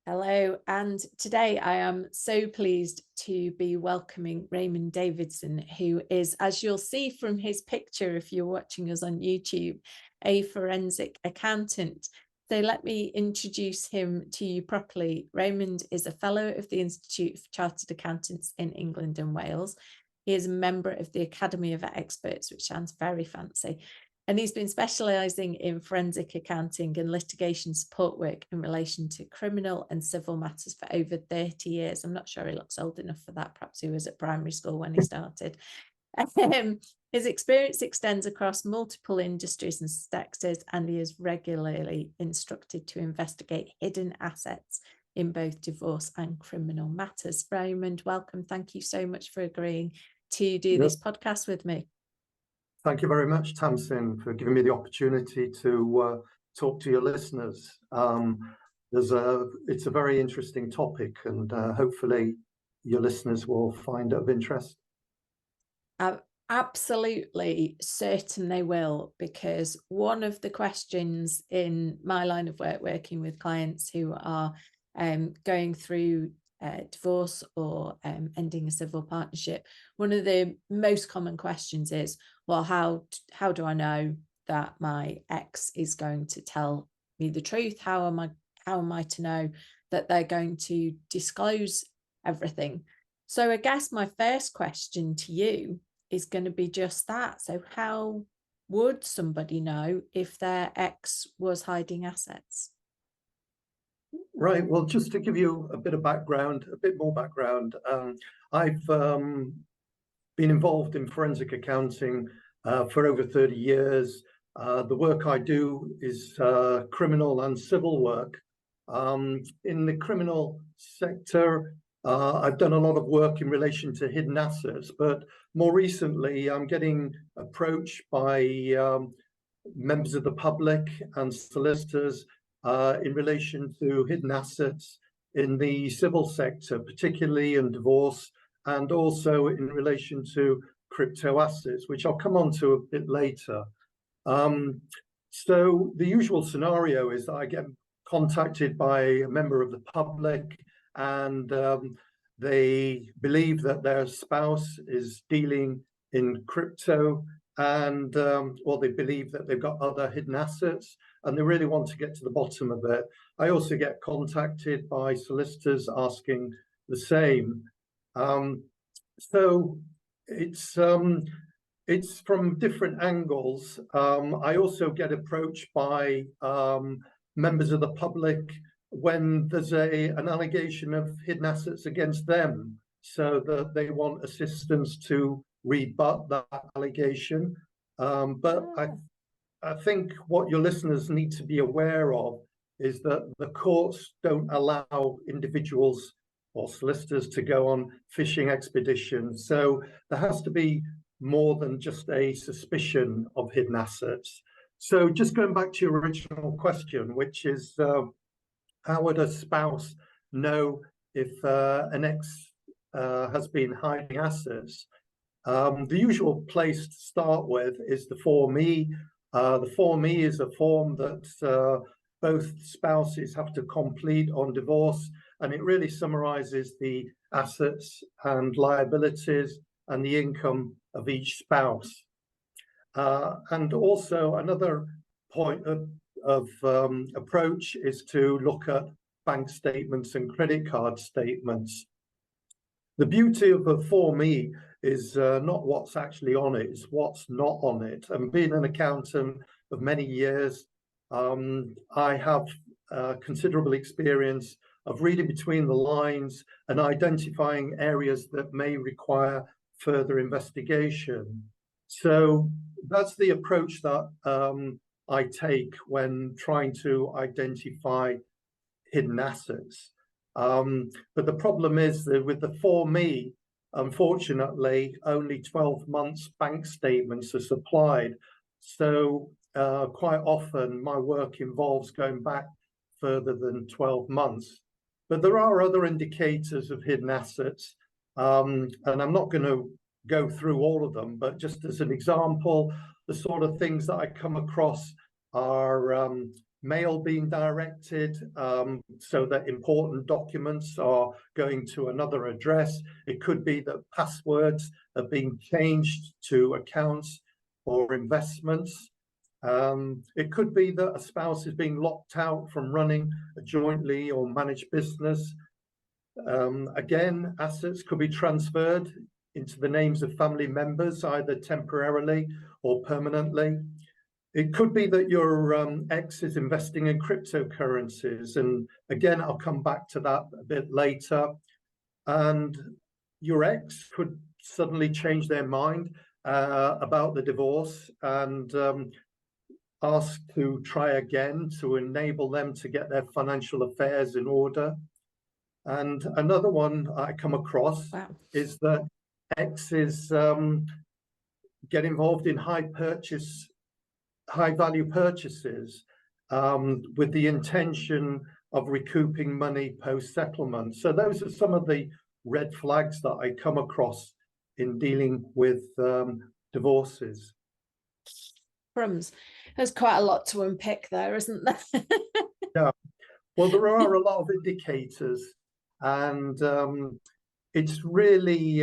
Hello, and today I am so pleased to be welcoming Raymond Davidson, who is, as you'll see from his picture if you're watching us on YouTube, a forensic accountant. So let me introduce him to you properly. Raymond is a fellow of the Institute of Chartered Accountants in England and Wales. He is a member of the Academy of Experts, which sounds very fancy. And he's been specialising in forensic accounting and litigation support work in relation to criminal and civil matters for over 30 years. I'm not sure he looks old enough for that. Perhaps he was at primary school when he started. His experience extends across multiple industries and sectors, and he is regularly instructed to investigate hidden assets in both divorce and criminal matters. Raymond, welcome. Thank you so much for agreeing to do this podcast with me. Thank you very much, Tamsin, for giving me the opportunity to talk to your listeners. It's a very interesting topic, and hopefully your listeners will find it of interest. Absolutely certain they will, because one of the questions in my line of work, working with clients who are going through divorce or ending a civil partnership, one of the most common questions is, well, how do I know that my ex is going to tell me the truth? How am I to know that they're going to disclose everything? So I guess my first question to you is going to be just that. So how would somebody know if their ex was hiding assets? Right. Well, just to give you a bit more background, I've been involved in forensic accounting for over 30 years. The work I do is criminal and civil work. In the criminal sector, I've done a lot of work in relation to hidden assets, but more recently, I'm getting approached by members of the public and solicitors in relation to hidden assets in the civil sector, particularly in divorce, and also in relation to crypto assets, which I'll come on to a bit later. So the usual scenario is that I get contacted by a member of the public, and they believe that their spouse is dealing in crypto, and they believe that they've got other hidden assets, and they really want to get to the bottom of it. I also get contacted by solicitors asking the same. So it's from different angles. I also get approached by members of the public when there's an allegation of hidden assets against them, so that they want assistance to rebut that allegation. But I think what your listeners need to be aware of is that the courts don't allow individuals or solicitors to go on fishing expeditions. So there has to be more than just a suspicion of hidden assets. So just going back to your original question, which is how would a spouse know if an ex has been hiding assets? The usual place to start with is the Form E. The Form E is a form that both spouses have to complete on divorce, and it really summarizes the assets and liabilities and the income of each spouse. And also another point of approach is to look at bank statements and credit card statements. The beauty of a Form E is not what's actually on it, it's what's not on it. And being an accountant of many years, I have considerable experience of reading between the lines and identifying areas that may require further investigation. So that's the approach that I take when trying to identify hidden assets. But the problem is that with the Form E, unfortunately, only 12 months bank statements are supplied. So quite often my work involves going back further than 12 months. But there are other indicators of hidden assets, and I'm not going to go through all of them, but just as an example, the sort of things that I come across are mail being directed, so that important documents are going to another address. It could be that passwords are being changed to accounts or investments. It could be that a spouse is being locked out from running a jointly or managed business. Again, assets could be transferred into the names of family members, either temporarily or permanently. It could be that your ex is investing in cryptocurrencies. And again, I'll come back to that a bit later. And your ex could suddenly change their mind about the divorce and ask to try again to enable them to get their financial affairs in order. And another one I come across is that exes get involved in high value purchases with the intention of recouping money post settlement. So those are some of the red flags that I come across in dealing with divorces. Crumbs. There's quite a lot to unpick there, isn't there? Yeah. Well, there are a lot of indicators, and it's really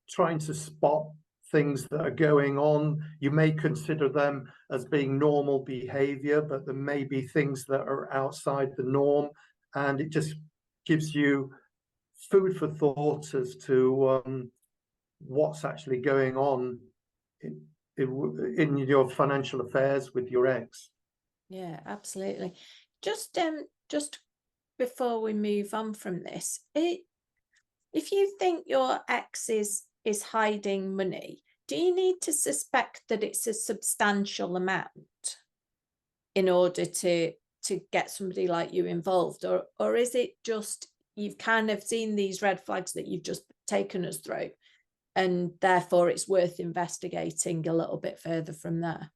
trying to spot things that are going on. You may consider them as being normal behavior, but there may be things that are outside the norm, and it just gives you food for thought as to what's actually going on in your financial affairs with your ex. Yeah, absolutely. Just before we move on from this, if you think your ex is hiding money, do you need to suspect that it's a substantial amount in order to get somebody like you involved, or is it just you've kind of seen these red flags that you've just taken us through, and therefore it's worth investigating a little bit further from there?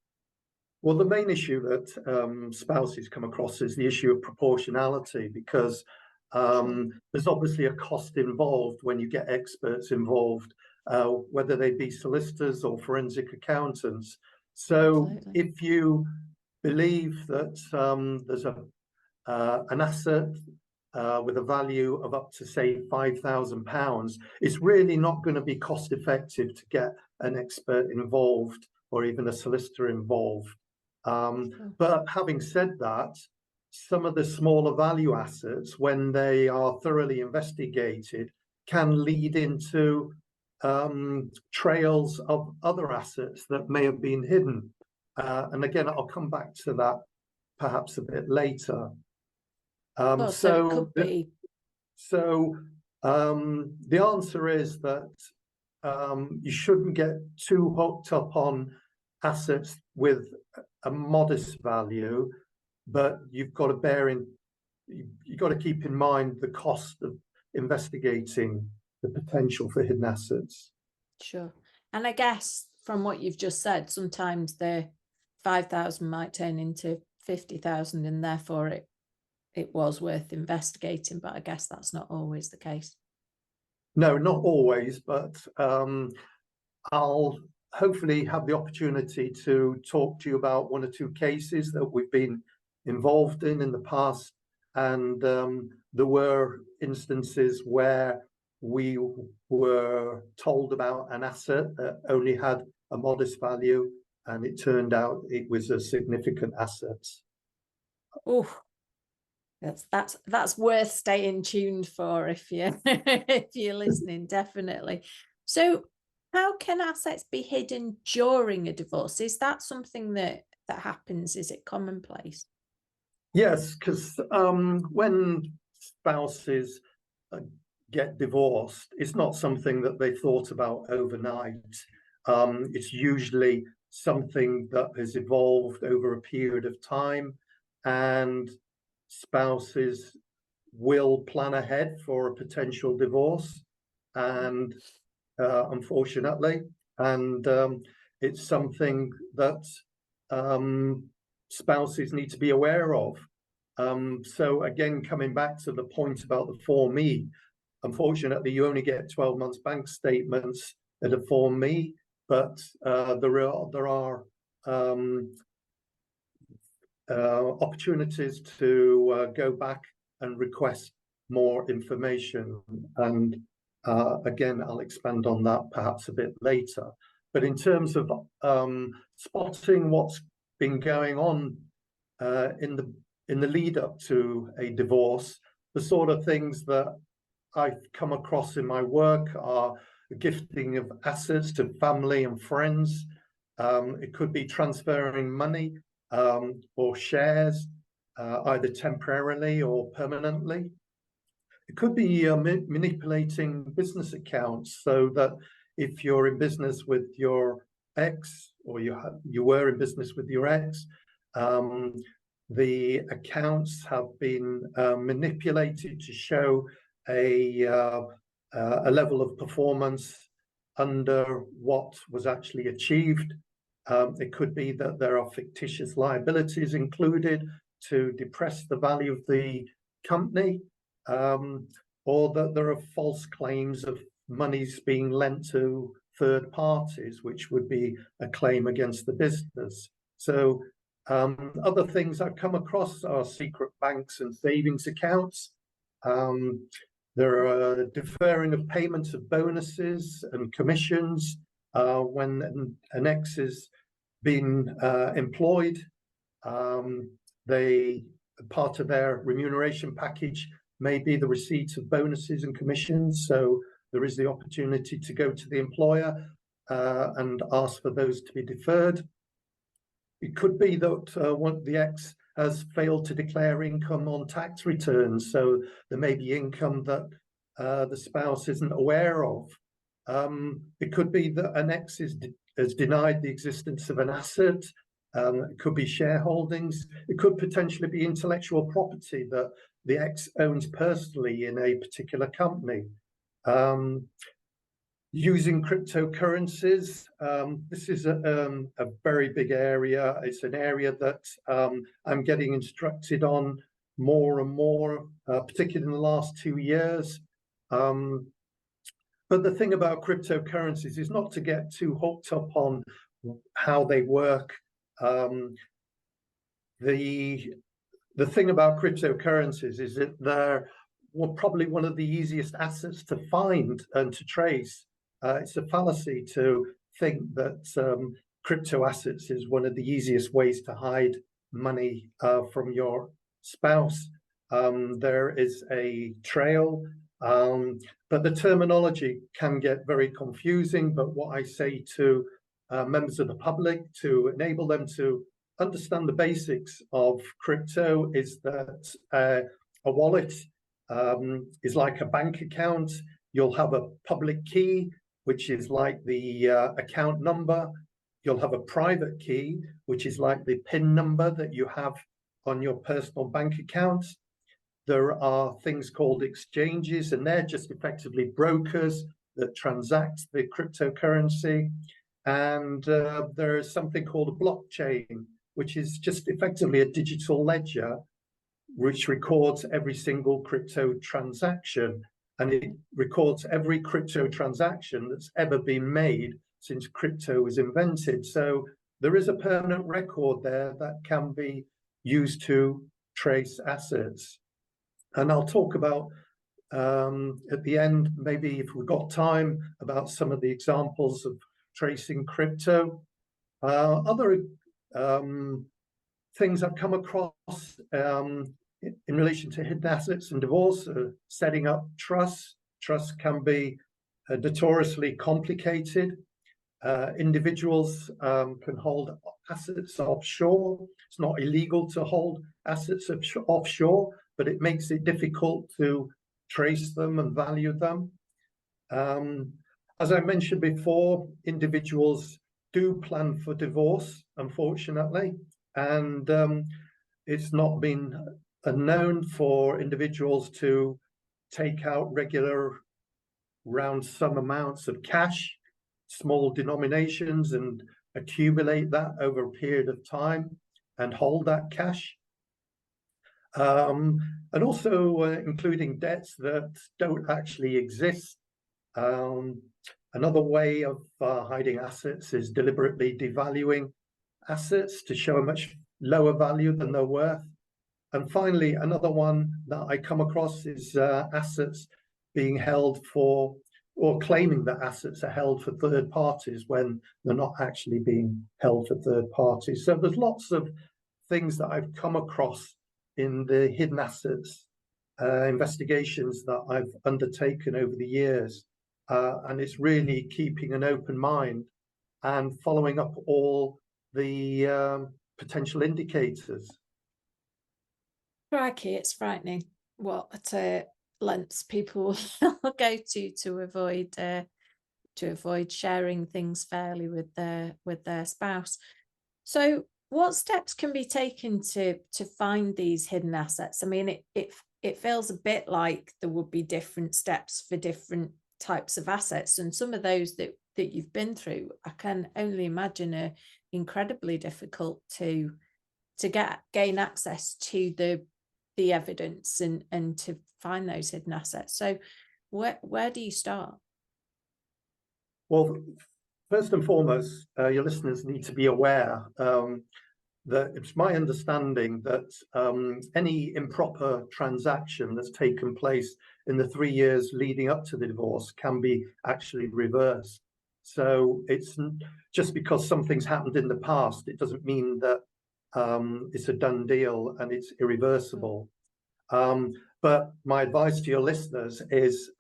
Well, the main issue that spouses come across is the issue of proportionality, because there's obviously a cost involved when you get experts involved, whether they be solicitors or forensic accountants. So Absolutely. if you believe that there's an asset with a value of up to, say, £5,000, it's really not going to be cost effective to get an expert involved or even a solicitor involved. But having said that, some of the smaller value assets, when they are thoroughly investigated, can lead into trails of other assets that may have been hidden. And again, I'll come back to that perhaps a bit later. So it could be. So the answer is that you shouldn't get too hooked up on assets with a modest value, but you've got to keep in mind the cost of investigating the potential for hidden assets. Sure. And I guess from what you've just said, sometimes the 5,000 might turn into 50,000, and therefore it was worth investigating, but I guess that's not always the case. No, not always, but I'll hopefully have the opportunity to talk to you about one or two cases that we've been involved in the past. And there were instances where we were told about an asset that only had a modest value, and it turned out it was a significant asset. Oh, that's worth staying tuned for if you if you're listening, definitely. So how can assets be hidden during a divorce? Is that something that happens? Is it commonplace? Yes, because when spouses get divorced, it's not something that they thought about overnight. It's usually something that has evolved over a period of time, and spouses will plan ahead for a potential divorce, and unfortunately, and it's something that spouses need to be aware of. So again, coming back to the point about the Form E, unfortunately, you only get 12 months bank statements at a Form E, but there are opportunities to go back and request more information. And again, I'll expand on that perhaps a bit later. But in terms of spotting what's been going on in the lead up to a divorce, the sort of things that I've come across in my work are gifting of assets to family and friends. It could be transferring money or shares, either temporarily or permanently. It could be manipulating business accounts, so that if you're in business with your ex, or you were in business with your ex, the accounts have been manipulated to show a level of performance under what was actually achieved. It could be that there are fictitious liabilities included to depress the value of the company, or that there are false claims of monies being lent to third parties, which would be a claim against the business. So other things I've come across are secret banks and savings accounts. There are deferring of payments of bonuses and commissions when an ex is being employed. Part of their remuneration package may be the receipt of bonuses and commissions. So there is the opportunity to go to the employer and ask for those to be deferred. It could be that the ex has failed to declare income on tax returns, so there may be income that the spouse isn't aware of. It could be that an ex has denied the existence of an asset. It could be shareholdings. It could potentially be intellectual property that the ex owns personally in a particular company. Using cryptocurrencies, this is a very big area. It's an area that I'm getting instructed on more and more, particularly in the last 2 years. But the thing about cryptocurrencies is not to get too hooked up on how they work. The thing about cryptocurrencies is that they're probably one of the easiest assets to find and to trace. It's a fallacy to think that crypto assets is one of the easiest ways to hide money from your spouse. There is a trail, but the terminology can get very confusing. But what I say to members of the public, to enable them to understand the basics of crypto, is that a wallet is like a bank account. You'll have a public key, which is like the account number. You'll have a private key, which is like the PIN number that you have on your personal bank account. There are things called exchanges, and they're just effectively brokers that transact the cryptocurrency. And there is something called a blockchain, which is just effectively a digital ledger, which records every single crypto transaction. And it records every crypto transaction that's ever been made since crypto was invented. So there is a permanent record there that can be used to trace assets. And I'll talk about at the end, maybe if we've got time, about some of the examples of tracing crypto. Other things I've come across in relation to hidden assets and divorce, setting up trusts. Trusts can be notoriously complicated. Individuals can hold assets offshore. It's not illegal to hold assets offshore, but it makes it difficult to trace them and value them. As I mentioned before, individuals do plan for divorce, unfortunately, and it's not been unknown for individuals to take out regular round sum amounts of cash, small denominations, and accumulate that over a period of time and hold that cash. And also including debts that don't actually exist. Another way of hiding assets is deliberately devaluing assets to show a much lower value than they're worth. And finally, another one that I come across is assets being held for, or claiming that assets are held for third parties when they're not actually being held for third parties. So there's lots of things that I've come across in the hidden assets investigations that I've undertaken over the years. And it's really keeping an open mind and following up all the potential indicators. Crikey, it's frightening what lengths people will go to avoid sharing things fairly with their spouse. So what steps can be taken to find these hidden assets? I mean, it feels a bit like there would be different steps for different types of assets, and some of those that you've been through, I can only imagine, are incredibly difficult to gain access to the evidence and to find those hidden assets. So where do you start? Well, first and foremost, your listeners need to be aware that it's my understanding that any improper transaction that's taken place in the 3 years leading up to the divorce can be actually reversed. So it's just because something's happened in the past, it doesn't mean that it's a done deal and it's irreversible. But my advice to your listeners is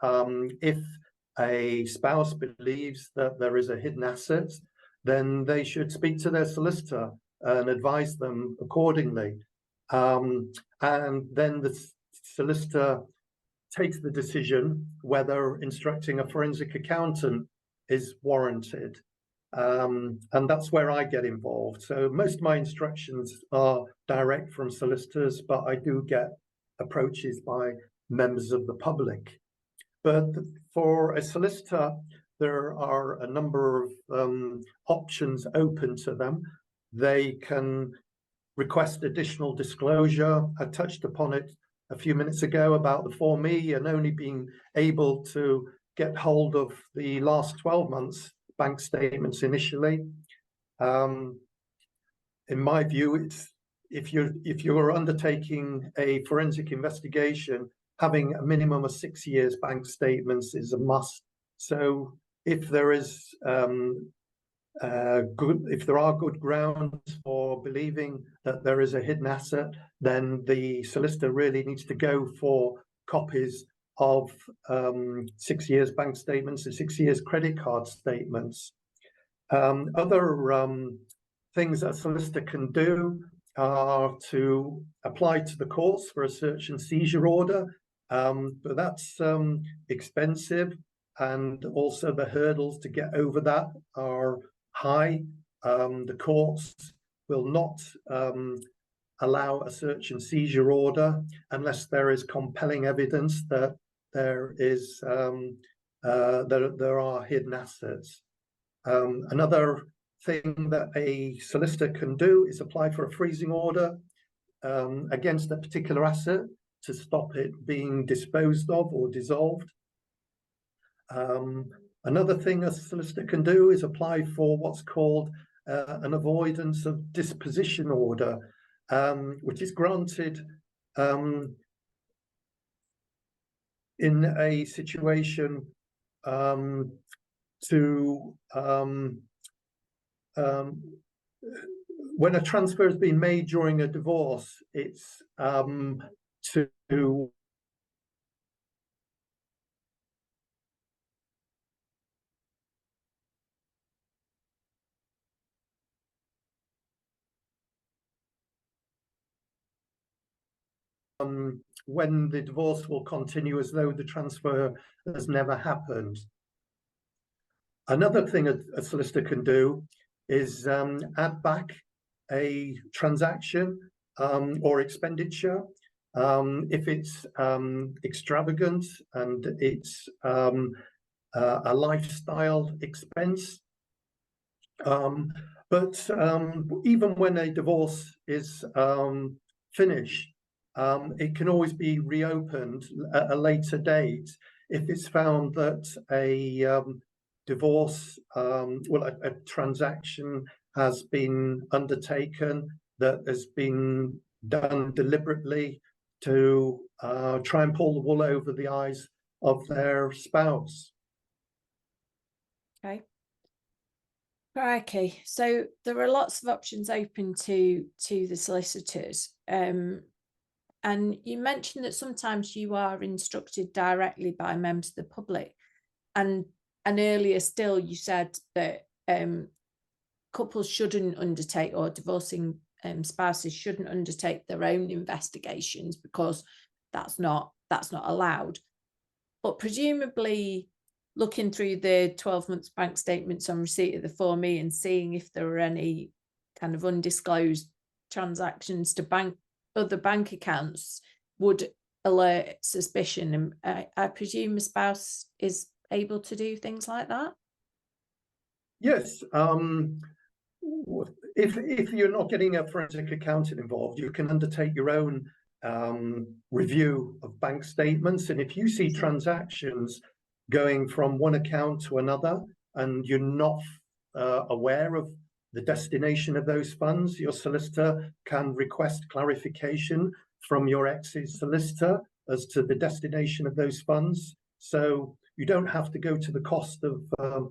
if a spouse believes that there is a hidden asset, then they should speak to their solicitor and advise them accordingly. And then the solicitor takes the decision whether instructing a forensic accountant is warranted. And that's where I get involved. So most of my instructions are direct from solicitors, but I do get approaches by members of the public. But for a solicitor, there are a number of options open to them. They can request additional disclosure. I touched upon it a few minutes ago about the Form E and only being able to get hold of the last 12 months bank statements initially. In my view, it's if you're undertaking a forensic investigation, having a minimum of 6 years bank statements is a must. So if there is if there are good grounds for believing that there is a hidden asset, then the solicitor really needs to go for copies of 6 years bank statements and 6 years credit card statements. Other things that a solicitor can do are to apply to the courts for a search and seizure order, but that's expensive, and also the hurdles to get over that are high. The courts will not allow a search and seizure order unless there is compelling evidence that there are hidden assets. Another thing that a solicitor can do is apply for a freezing order against a particular asset to stop it being disposed of or dissolved. Another thing a solicitor can do is apply for what's called an avoidance of disposition order, which is granted in a situation when a transfer has been made during a divorce, it's to when the divorce will continue as though the transfer has never happened. Another thing a solicitor can do is add back a transaction or expenditure if it's extravagant and it's a lifestyle expense. But even when a divorce is finished, it can always be reopened at a later date if it's found that a divorce, a transaction has been undertaken that has been done deliberately to try and pull the wool over the eyes of their spouse. Okay. Crikey. So there are lots of options open to the solicitors. And you mentioned that sometimes you are instructed directly by members of the public. And earlier still, you said that couples shouldn't undertake, or divorcing spouses shouldn't undertake their own investigations because that's not allowed. But presumably, looking through the 12 months bank statements on receipt of the Form E and seeing if there are any kind of undisclosed transactions to other bank accounts would alert suspicion. And I presume a spouse is able to do things like that? Yes. If you're not getting a forensic accountant involved, you can undertake your own review of bank statements. And if you see transactions going from one account to another and you're not aware of the destination of those funds, your solicitor can request clarification from your ex's solicitor as to the destination of those funds. So you don't have to go to the cost of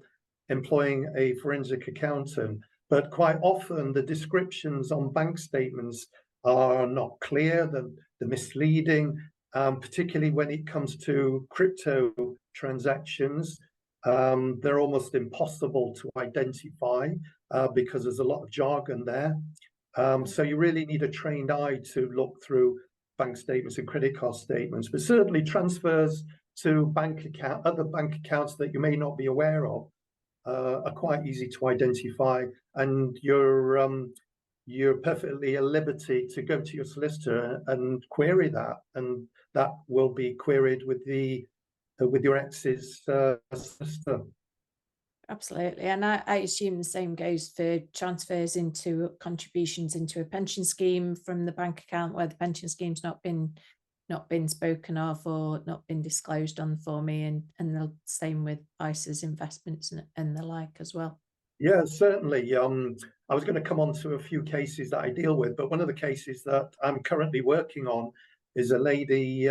employing a forensic accountant. But quite often the descriptions on bank statements are not clear, they're misleading, particularly when it comes to crypto transactions. They're almost impossible to identify because there's a lot of jargon there. So you really need a trained eye to look through bank statements and credit card statements, but certainly transfers to other bank accounts that you may not be aware of are quite easy to identify, and you're perfectly at liberty to go to your solicitor and query that, and that will be queried with your ex's solicitor. Absolutely. And I assume the same goes for transfers into contributions into a pension scheme from the bank account where the pension scheme's not been spoken of or not been disclosed on the Form E, and the same with ISAs, investments and the like as well. Yeah, certainly. I was going to come on to a few cases that I deal with, but one of the cases that I'm currently working on is a lady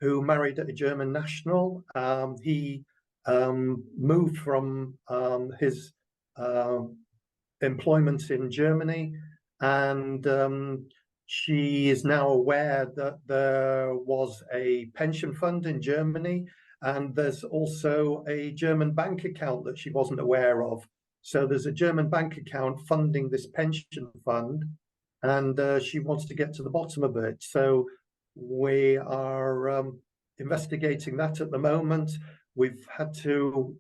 who married a German national. He moved from his employment in Germany, and she is now aware that there was a pension fund in Germany, and there's also a German bank account that she wasn't aware of. So there's a German bank account funding this pension fund, and she wants to get to the bottom of it. So we are investigating that at the moment. We've had to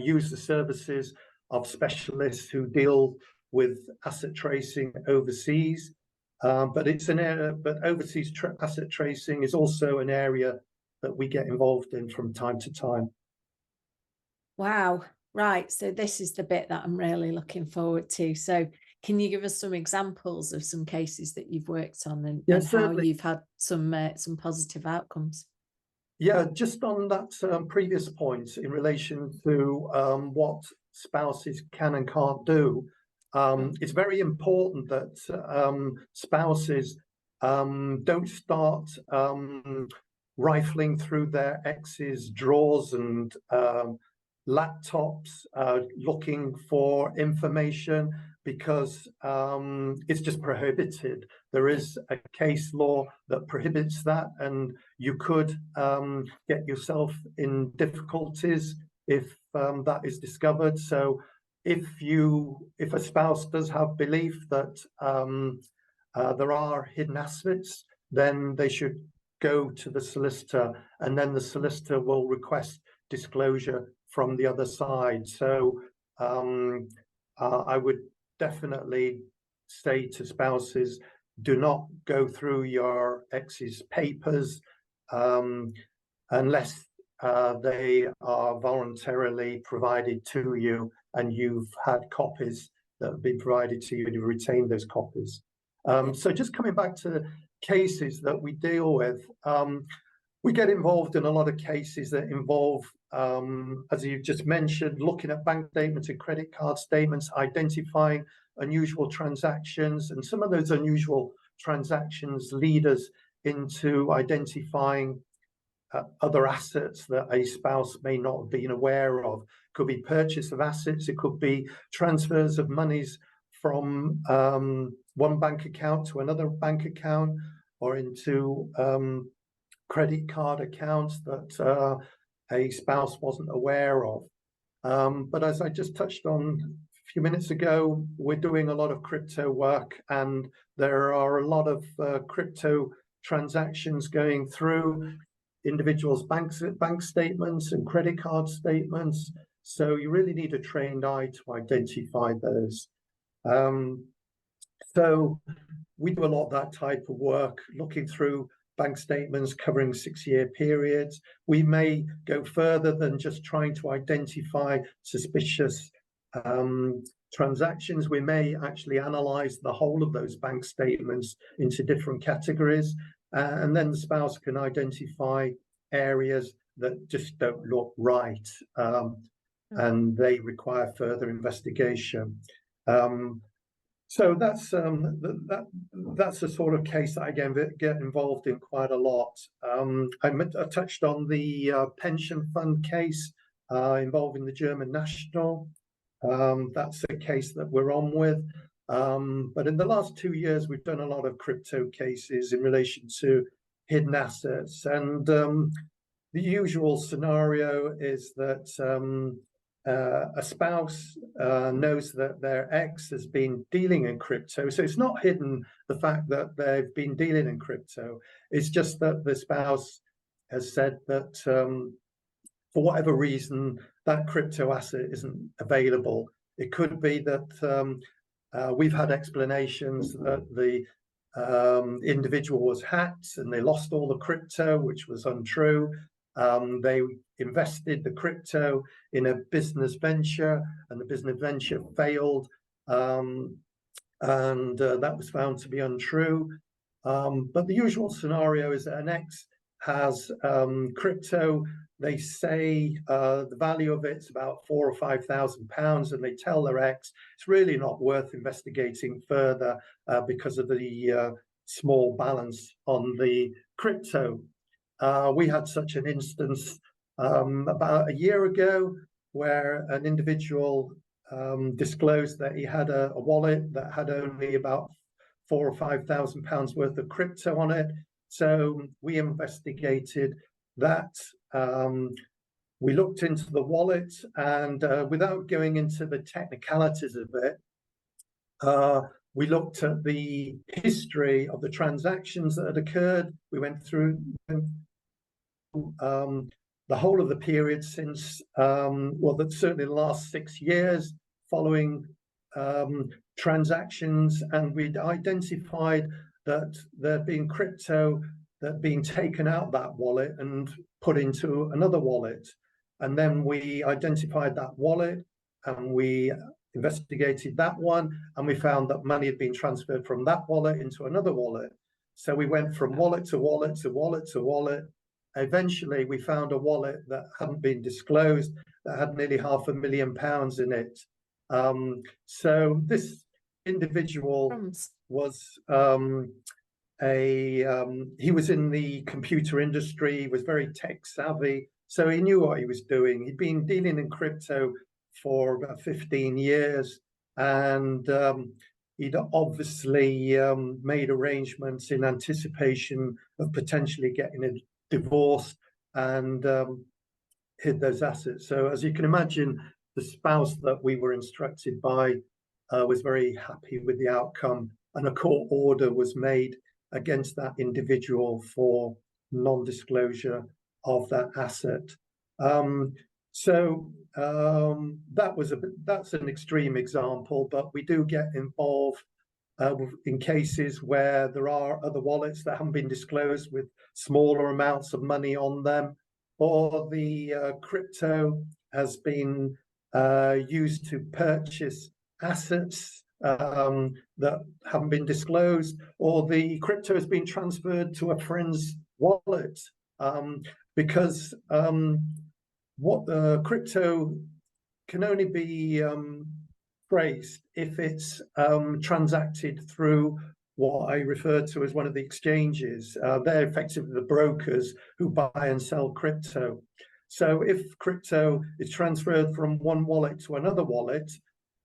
use the services of specialists who deal with asset tracing overseas. But it's an area, but overseas asset tracing is also an area that we get involved in from time to time. Wow. Right. So this is the bit that I'm really looking forward to. So can you give us some examples of some cases that you've worked on and how you've had some positive outcomes? Yeah, just on that previous point in relation to what spouses can and can't do, it's very important that spouses don't start rifling through their ex's drawers and laptops looking for information, because it's just prohibited. There is a case law that prohibits that, and you could get yourself in difficulties if that is discovered. So if a spouse does have belief that there are hidden assets, then they should go to the solicitor, and then the solicitor will request disclosure from the other side. So I would definitely say to spouses, do not go through your ex's papers unless they are voluntarily provided to you and you've had copies that have been provided to you and you've retained those copies. So just coming back to cases that we deal with, we get involved in a lot of cases that involve, as you just mentioned, looking at bank statements and credit card statements, identifying unusual transactions, and some of those unusual transactions lead us into identifying other assets that a spouse may not have been aware of. Could be purchase of assets, it could be transfers of monies from one bank account to another bank account, or into credit card accounts that a spouse wasn't aware of. But as I just touched on a few minutes ago, we're doing a lot of crypto work, and there are a lot of crypto transactions going through individuals' bank statements and credit card statements. So you really need a trained eye to identify those. So we do a lot of that type of work, looking through bank statements covering 6-year periods. We may go further than just trying to identify suspicious transactions. We may actually analyze the whole of those bank statements into different categories, and then the spouse can identify areas that just don't look right, and they require further investigation. So that's a sort of case that I get involved in quite a lot. I touched on the pension fund case involving the German national. That's a case that we're on with. But in the last 2 years, we've done a lot of crypto cases in relation to hidden assets. And the usual scenario is that a spouse knows that their ex has been dealing in crypto. So it's not hidden, the fact that they've been dealing in crypto. It's just that the spouse has said that for whatever reason, that crypto asset isn't available. It could be that we've had explanations that the individual was hacked and they lost all the crypto, which was untrue. They invested the crypto in a business venture, and the business venture failed, and that was found to be untrue. But the usual scenario is that an ex has crypto. They say the value of it's about £4,000 or £5,000, and they tell their ex it's really not worth investigating further because of the small balance on the crypto. We had such an instance about a year ago, where an individual disclosed that he had a wallet that had only about £4,000 or £5,000 worth of crypto on it. So we investigated that. We looked into the wallet, and without going into the technicalities of it, we looked at the history of the transactions that had occurred. We went through the whole of the period since, well, that's certainly the last 6 years following transactions, and we'd identified that there'd been crypto that being taken out that wallet and put into another wallet. And then we identified that wallet, and we investigated that one, and we found that money had been transferred from that wallet into another wallet. So we went from wallet to wallet to wallet to wallet. Eventually, we found a wallet that hadn't been disclosed that had nearly £500,000 in it. So this individual was he was in the computer industry, was very tech savvy, so he knew what he was doing. He'd been dealing in crypto for about 15 years, and he'd obviously made arrangements in anticipation of potentially getting a divorce, and hid those assets. So as you can imagine, the spouse that we were instructed by was very happy with the outcome, and a court order was made against that individual for non-disclosure of that asset. That's an extreme example, but we do get involved in cases where there are other wallets that haven't been disclosed with smaller amounts of money on them, or the crypto has been used to purchase assets that haven't been disclosed, or the crypto has been transferred to a friend's wallet, because what the crypto can only be traced if it's transacted through what I refer to as one of the exchanges. They're effectively the brokers who buy and sell crypto. So if crypto is transferred from one wallet to another wallet,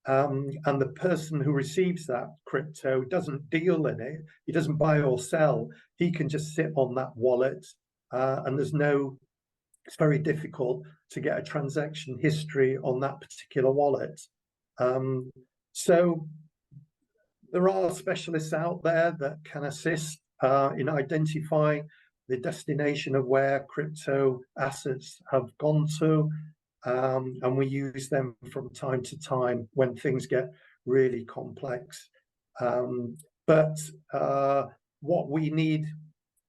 and the person who receives that crypto doesn't deal in it, he doesn't buy or sell, he can just sit on that wallet, and it's very difficult to get a transaction history on that particular wallet. So there are specialists out there that can assist in identifying the destination of where crypto assets have gone to, and we use them from time to time when things get really complex. But what we need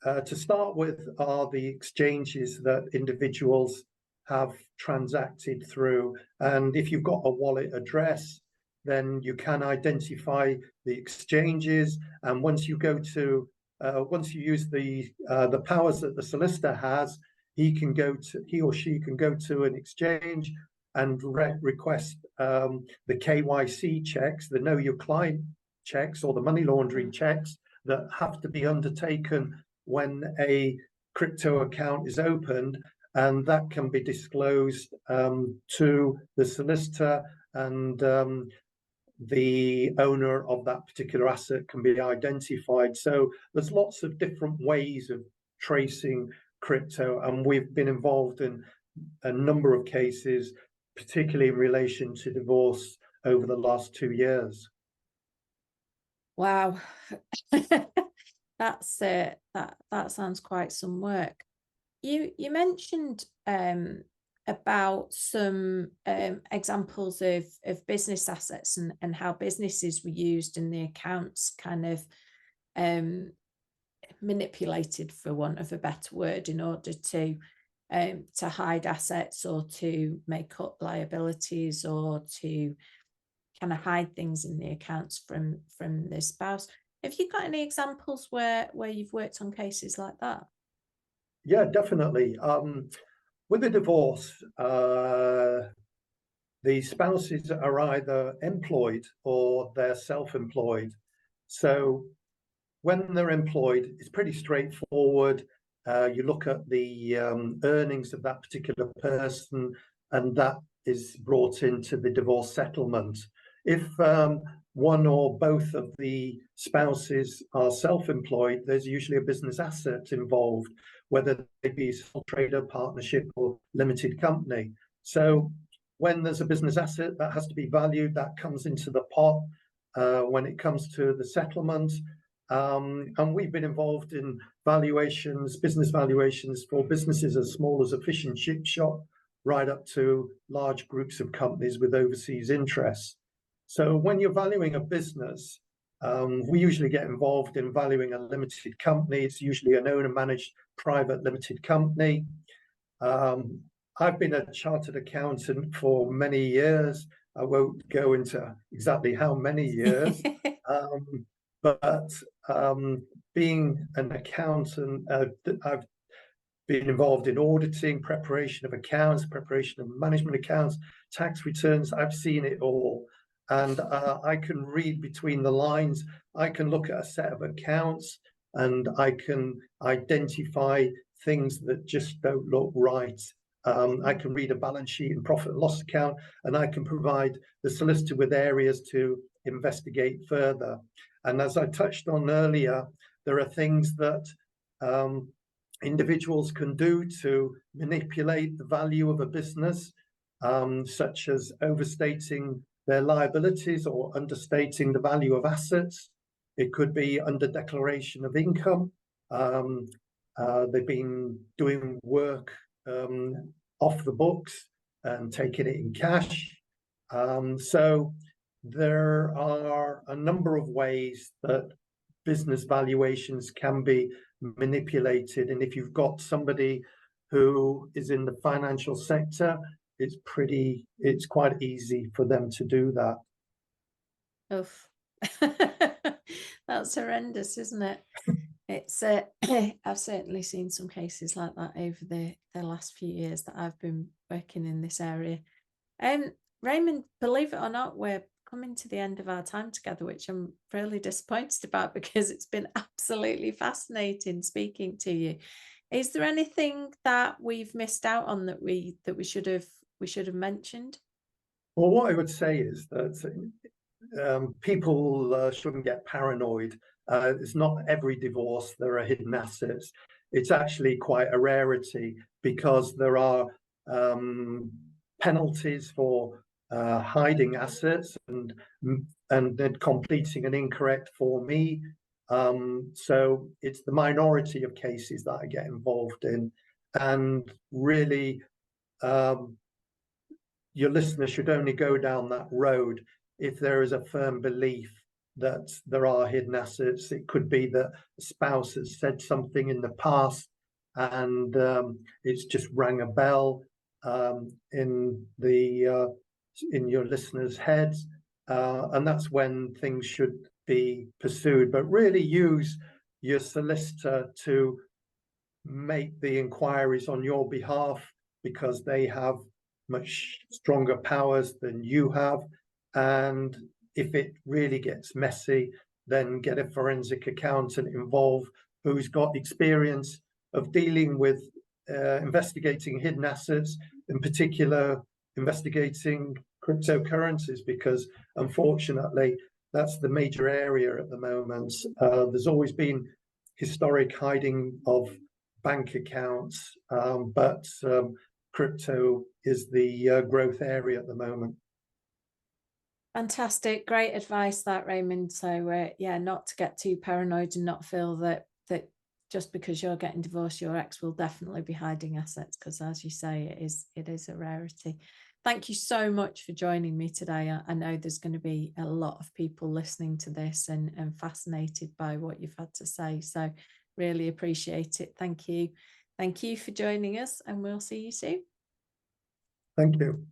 to start with are the exchanges that individuals have transacted through. And if you've got a wallet address, then you can identify the exchanges. And once you use the powers that the solicitor has, he or she can go to an exchange and request the KYC checks, the know your client checks, or the money laundering checks that have to be undertaken when a crypto account is opened, and that can be disclosed to the solicitor, and the owner of that particular asset can be identified. So there's lots of different ways of tracing crypto, and we've been involved in a number of cases, particularly in relation to divorce over the last 2 years. Wow. That's that sounds quite some work. You mentioned about some examples of business assets and how businesses were used and the accounts kind of manipulated, for want of a better word, in order to hide assets or to make up liabilities or to kind of hide things in the accounts from the spouse. Have you got any examples where you've worked on cases like that? Yeah, definitely. With a divorce, the spouses are either employed or they're self-employed. So when they're employed, it's pretty straightforward. You look at the earnings of that particular person, and that is brought into the divorce settlement. If one or both of the spouses are self-employed, there's usually a business asset involved, whether it be sole trader, partnership, or limited company. So when there's a business asset that has to be valued, that comes into the pot when it comes to the settlement. And we've been involved in valuations, business valuations for businesses as small as a fish and chip shop, right up to large groups of companies with overseas interests. So when you're valuing a business, we usually get involved in valuing a limited company. It's usually an owner-managed private limited company. I've been a chartered accountant for many years. I won't go into exactly how many years, but being an accountant, I've been involved in auditing, preparation of accounts, preparation of management accounts, tax returns. I've seen it all. And I can read between the lines. I can look at a set of accounts and I can identify things that just don't look right. I can read a balance sheet and profit and loss account, and I can provide the solicitor with areas to investigate further. And as I touched on earlier, there are things that individuals can do to manipulate the value of a business, such as overstating their liabilities or understating the value of assets. It could be under declaration of income. They've been doing work off the books and taking it in cash. So there are a number of ways that business valuations can be manipulated. And if you've got somebody who is in the financial sector, it's quite easy for them to do that. Oof. That's horrendous, isn't it? It's I've certainly seen some cases like that over the last few years that I've been working in this area. Raymond, believe it or not, we're coming to the end of our time together, which I'm really disappointed about because it's been absolutely fascinating speaking to you. Is there anything that we've missed out on that we should have mentioned? Well, what I would say is that people shouldn't get paranoid. It's not every divorce there are hidden assets. It's actually quite a rarity because there are penalties for hiding assets and then completing an incorrect Form E. So it's the minority of cases that I get involved in, and really your listeners should only go down that road if there is a firm belief that there are hidden assets. It could be that a spouse has said something in the past and it's just rang a bell in your listeners' heads, and that's when things should be pursued. But really use your solicitor to make the inquiries on your behalf, because they have much stronger powers than you have. And if it really gets messy, then get a forensic accountant involved who's got experience of dealing with investigating hidden assets, in particular investigating cryptocurrencies, because unfortunately that's the major area at the moment. There's always been historic hiding of bank accounts, but crypto is the growth area at the moment. Fantastic, great advice that, Raymond. So yeah, not to get too paranoid and not feel that just because you're getting divorced, your ex will definitely be hiding assets, because as you say, it is a rarity. Thank you so much for joining me today. I know there's going to be a lot of people listening to this and fascinated by what you've had to say. So really appreciate it. Thank you. Thank you for joining us, and we'll see you soon. Thank you.